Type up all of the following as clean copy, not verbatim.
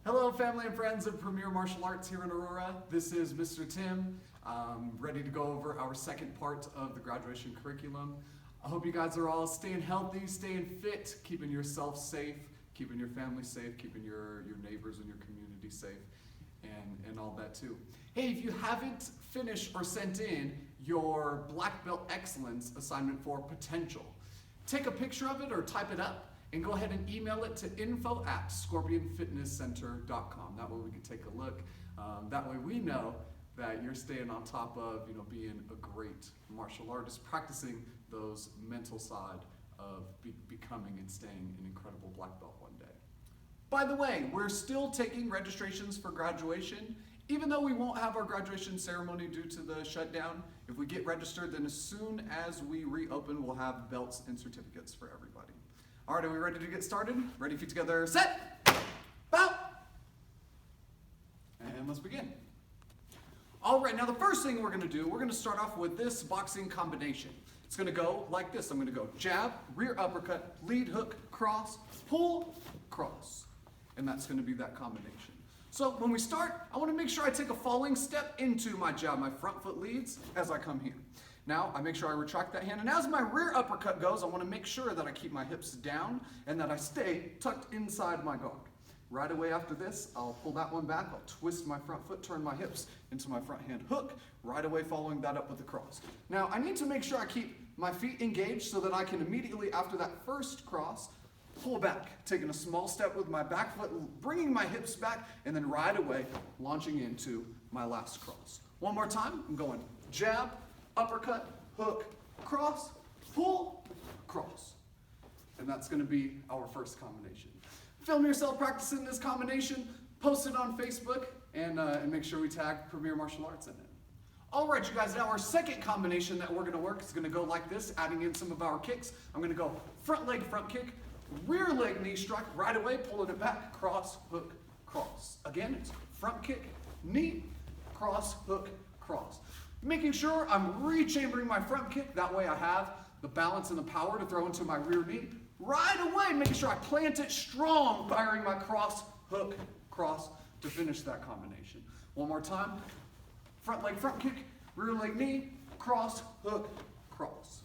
Hello, family and friends of Premier Martial Arts here in Aurora. This is Mr. Tim, ready to go over our second part of the graduation curriculum. I hope you guys are all staying healthy, staying fit, keeping yourself safe, keeping your family safe, keeping your neighbors and your community safe, and all that too. Hey, if you haven't finished or sent in your Black Belt Excellence assignment for potential, take a picture of it or type it up and go ahead and email it to info@scorpionfitnesscenter.com. That way we can take a look. That way we know that you're staying on top of, being a great martial artist, practicing those mental side of becoming and staying an incredible black belt one day. By the way, we're still taking registrations for graduation. Even though we won't have our graduation ceremony due to the shutdown, if we get registered, then as soon as we reopen, we'll have belts and certificates for everybody. All right, are we ready to get started? Ready, feet together, set, bow. And let's begin. All right, now the first thing we're gonna do, we're gonna start off with this boxing combination. It's gonna go like this. I'm gonna go jab, rear uppercut, lead hook, cross, pull, cross. And that's gonna be that combination. So when we start, I wanna make sure I take a falling step into my jab. My front foot leads as I come here. Now, I make sure I retract that hand, and as my rear uppercut goes, I want to make sure that I keep my hips down and that I stay tucked inside my guard. Right away after this, I'll pull that one back, I'll twist my front foot, turn my hips into my front hand hook, right away following that up with the cross. Now, I need to make sure I keep my feet engaged so that I can immediately, after that first cross, pull back, taking a small step with my back foot, bringing my hips back, and then right away, launching into my last cross. One more time, I'm going jab, uppercut, hook, cross, pull, cross. And that's gonna be our first combination. Film yourself practicing this combination, post it on Facebook, and make sure we tag Premier Martial Arts in it. All right, you guys, now our second combination that we're gonna work is gonna go like this, adding in some of our kicks. I'm gonna go front leg, front kick, rear leg, knee strike, right away, pulling it back, cross, hook, cross. Again, it's front kick, knee, cross, hook, cross. Making sure I'm re-chambering my front kick, that way I have the balance and the power to throw into my rear knee. Right away, making sure I plant it strong, firing my cross, hook, cross to finish that combination. One more time, front leg, front kick, rear leg, knee, cross, hook, cross.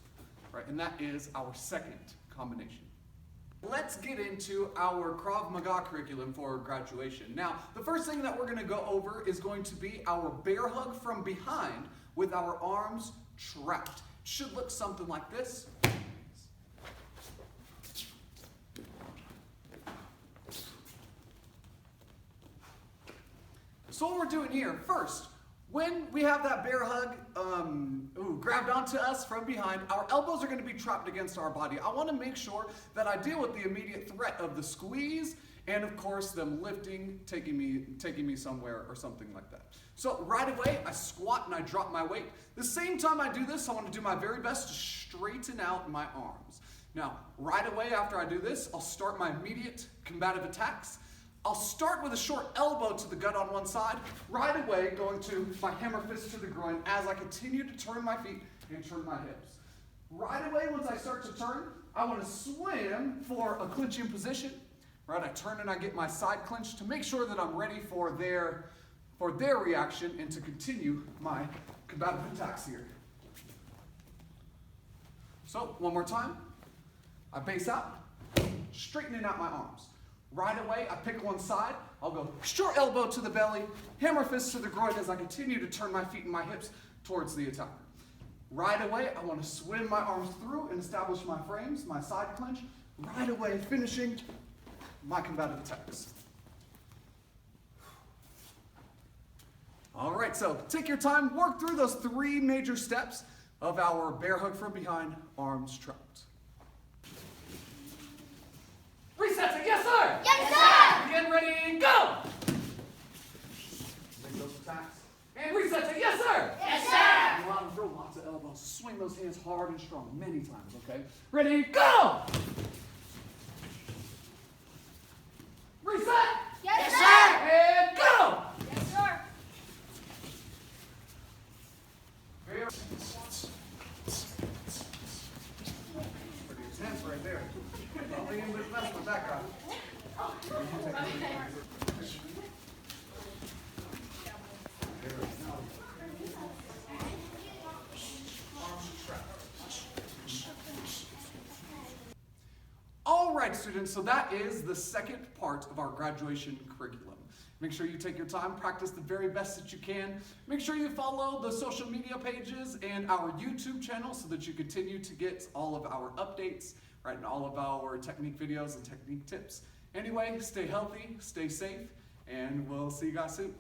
Right, and that is our second combination. Let's get into our Krav Maga curriculum for graduation. Now, the first thing that we're going to go over is going to be our bear hug from behind with our arms trapped. Should look something like this. So what we're doing here, first, when we have that bear hug grabbed onto us from behind, our elbows are going to be trapped against our body. I want to make sure that I deal with the immediate threat of the squeeze and, of course, them lifting, taking me somewhere or something like that. So right away, I squat and I drop my weight. The same time I do this, I want to do my very best to straighten out my arms. Now, right away after I do this, I'll start my immediate combative attacks. I'll start with a short elbow to the gut on one side, right away going to my hammer fist to the groin as I continue to turn my feet and turn my hips. Right away, once I start to turn, I want to swim for a clinching position. Right, I turn and I get my side clinch to make sure that I'm ready for their reaction and to continue my combative attacks here. So, one more time. I base out, straightening out my arms. Right away, I pick one side. I'll go short elbow to the belly, hammer fist to the groin as I continue to turn my feet and my hips towards the attacker. Right away, I want to swim my arms through and establish my frames, my side clinch. Right away, finishing my combative attacks. All right, so take your time, work through those three major steps of our bear hug from behind, arms trapped. Reset it, yes sir! Yes sir! Again, ready, go! Make those attacks. And reset it, yes sir! Yes sir! Throw lots of elbows. Swing those hands hard and strong, many times, okay? Ready, go! Reset! Yes sir! And go! Yes sir! Very pretty intense right there. Don't leave him with that guy. students, so that is the second part of our graduation curriculum. Make sure you take your time, practice the very best that you can. Make sure you follow the social media pages and our YouTube channel so that you continue to get all of our updates, right, and all of our technique videos and technique tips. Anyway, stay healthy, stay safe, and we'll see you guys soon.